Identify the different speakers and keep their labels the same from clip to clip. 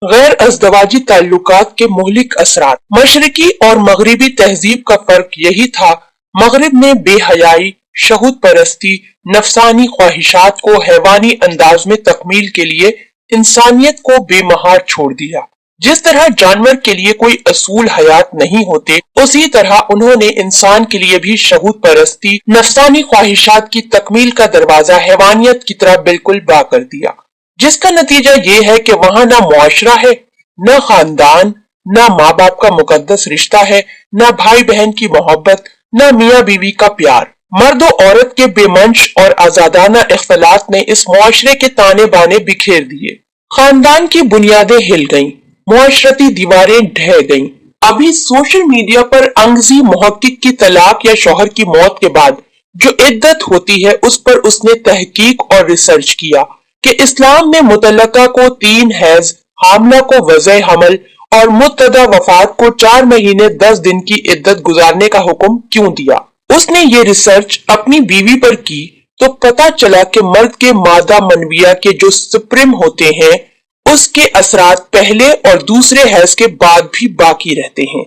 Speaker 1: गैर अज़दवाजी ताल्लुकात के मुहलिक असरात। मशरकी और मगरबी तहजीब का फर्क यही था, मगरब ने बेहयाई, शहूद परस्ती, नफसानी ख्वाहिशात को हैवानी अंदाज में तकमील के लिए इंसानियत को बेमहार छोड़ दिया। जिस तरह जानवर के लिए कोई असूल हयात नहीं होते, उसी तरह उन्होंने इंसान के लिए भी शहूद परस्ती, नफसानी ख्वाहिशात की तकमील का दरवाजा हैवानियत की तरह बिल्कुल बा कर दिया, जिसका नतीजा ये है कि वहां ना मुआशरा है, न खानदान, न माँ बाप का मुकद्दस रिश्ता है, न भाई बहन की मोहब्बत, न मियाँ बीवी का प्यार। मर्द और औरत के बेमंश और आजादाना इख्तलात ने इस मुआशरे के ताने बाने बिखेर दिए। खानदान की बुनियादें हिल गईं, मुआशरती दीवारें ढह गईं। अभी सोशल मीडिया पर अंग्रेजी मुहक्किक की तलाक या शौहर की मौत के बाद जो इद्दत होती है, उस पर उसने तहकीक और रिसर्च किया कि इस्लाम ने मुतल्लका को 3 हैज, हामला को वज़े हमल और मुत्तदा वफात को 4 महीने 10 दिन की इद्दत गुजारने का हुक्म क्यों दिया। उसने ये रिसर्च अपनी बीवी पर की तो पता चला कि मर्द के मादा मनविया के जो स्पर्म होते हैं, उसके असरात पहले और दूसरे हैज के बाद भी बाकी रहते हैं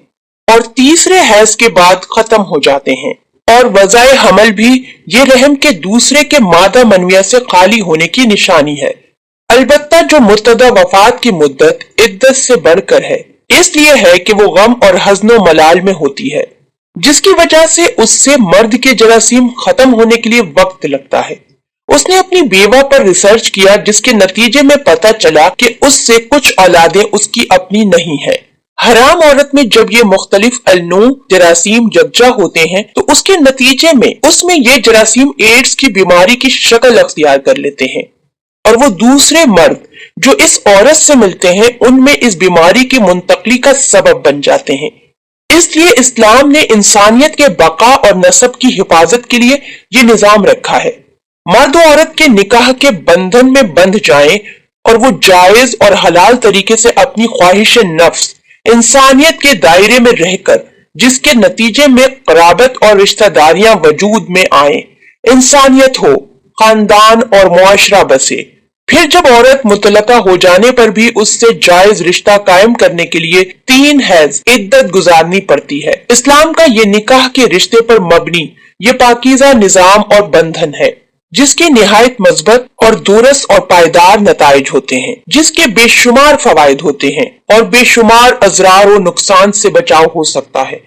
Speaker 1: और तीसरे हैज के बाद खत्म हो जाते हैं। और वज़ाए हमल भी ये रहम के दूसरे के मादा मनविया से खाली होने की निशानी है। अलबत्ता जो मुत्तदा वफात की मुद्दत इद्दत से बढ़कर है, इसलिए है कि वो गम और हज़्नो मलाल में होती है, जिसकी वजह से उससे मर्द के जरासीम खत्म होने के लिए वक्त लगता है। उसने अपनी बेवा पर रिसर्च किया, जिसके नतीजे में पता चला कि उससे कुछ औलादें उसकी अपनी नहीं है। हराम औरत में जब ये मुख्तलिफ अलनू जरासीम यकजा होते हैं, तो उसके नतीजे में उसमें ये जरासीम एड्स की बीमारी की शक्ल अख्तियार कर लेते हैं और वो दूसरे मर्द जो इस औरत से मिलते हैं, उनमें इस बीमारी की मुंतकली का सबब बन जाते हैं। इसलिए इस्लाम ने इंसानियत के बका और नस्ब की हिफाजत के लिए ये निजाम रखा है, मर्द और औरत के निकाह के बंधन में बंध जाएं और वो जायज और हलाल तरीके से अपनी ख्वाहिश नफ्स इंसानियत के दायरे में रहकर, जिसके नतीजे में कराबत और रिश्तेदारियां वजूद में आए, इंसानियत हो, खानदान और मुआशरा बसे। फिर जब औरत मुतलका हो जाने पर भी उससे जायज रिश्ता कायम करने के लिए 3 हैज इद्दत गुजारनी पड़ती है। इस्लाम का ये निकाह के रिश्ते पर मबनी ये पाकीज़ा निजाम और बंधन है, जिसके निहायत मजबूत और दुरुस्त और पायदार नताइज होते हैं, जिसके बेशुमार फवायद होते हैं और बेशुमार अजरार और नुकसान से बचाव हो सकता है।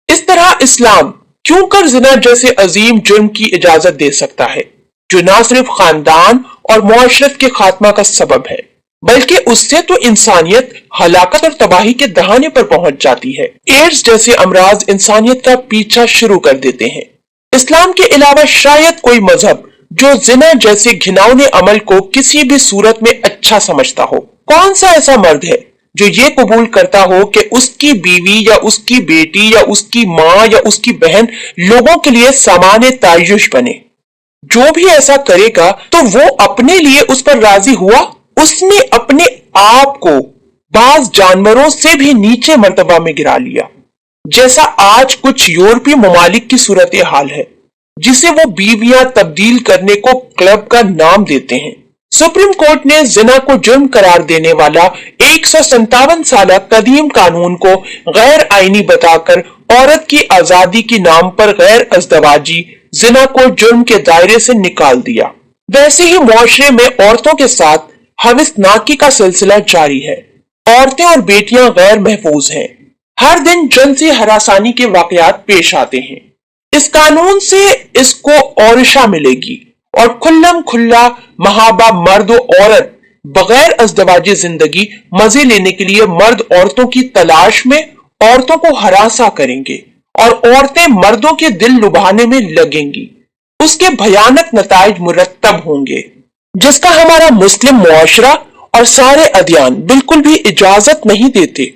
Speaker 1: इस तरह इस्लाम क्यों कर जिना जैसे अजीम जुर्म की इजाजत दे सकता है, जो न सिर्फ खानदान और मुआशरत के खात्मा का सबब है, बल्कि उससे तो इंसानियत हलाकत और तबाही के दहाने पर पहुंच जाती है। एड्स जैसे अमराज इंसानियत का पीछा शुरू कर देते हैं। इस्लाम के अलावा शायद कोई मजहब जो जिना जैसे घिनौने अमल को किसी भी सूरत में अच्छा समझता हो। कौन सा ऐसा मर्द है जो ये कबूल करता हो कि उसकी बीवी या उसकी बेटी या उसकी माँ या उसकी बहन लोगों के लिए सामान्य तायुश बने? जो भी ऐसा करेगा तो वो अपने लिए उस पर राजी हुआ, उसने अपने आप को बाज जानवरों से भी नीचे मर्तबा में गिरा लिया, जैसा आज कुछ यूरोपीय ममालिक की सूरत हाल है, जिसे वो बीवियां तब्दील करने को क्लब का नाम देते हैं। सुप्रीम कोर्ट ने जिना को जुर्म करार देने वाला 157 साल कदीम कानून को गैर आईनी बताकर औरत की आजादी के नाम पर गैर अज़दवाजी जिना को जुर्म के दायरे से निकाल दिया। वैसे ही मुआशरे में औरतों के साथ हविसनाकी का सिलसिला जारी है। औरतें और बेटियां गैर महफूज हैं। हर दिन जिनसी हरासानी के वाकयात पेश आते हैं। इस कानून से इसको औरशा मिलेगी और खुल्लम खुल्ला महाबा मर्द और औरत बगैर अज़दवाजी जिंदगी मजे लेने के लिए मर्द औरतों की तलाश में औरतों को हरासा करेंगे और औरतें मर्दों के दिल लुभाने में लगेंगी। उसके भयानक नताइज मुरत्तब होंगे, जिसका हमारा मुस्लिम मुआशरा और सारे अदियान बिल्कुल भी इजाजत नहीं देते।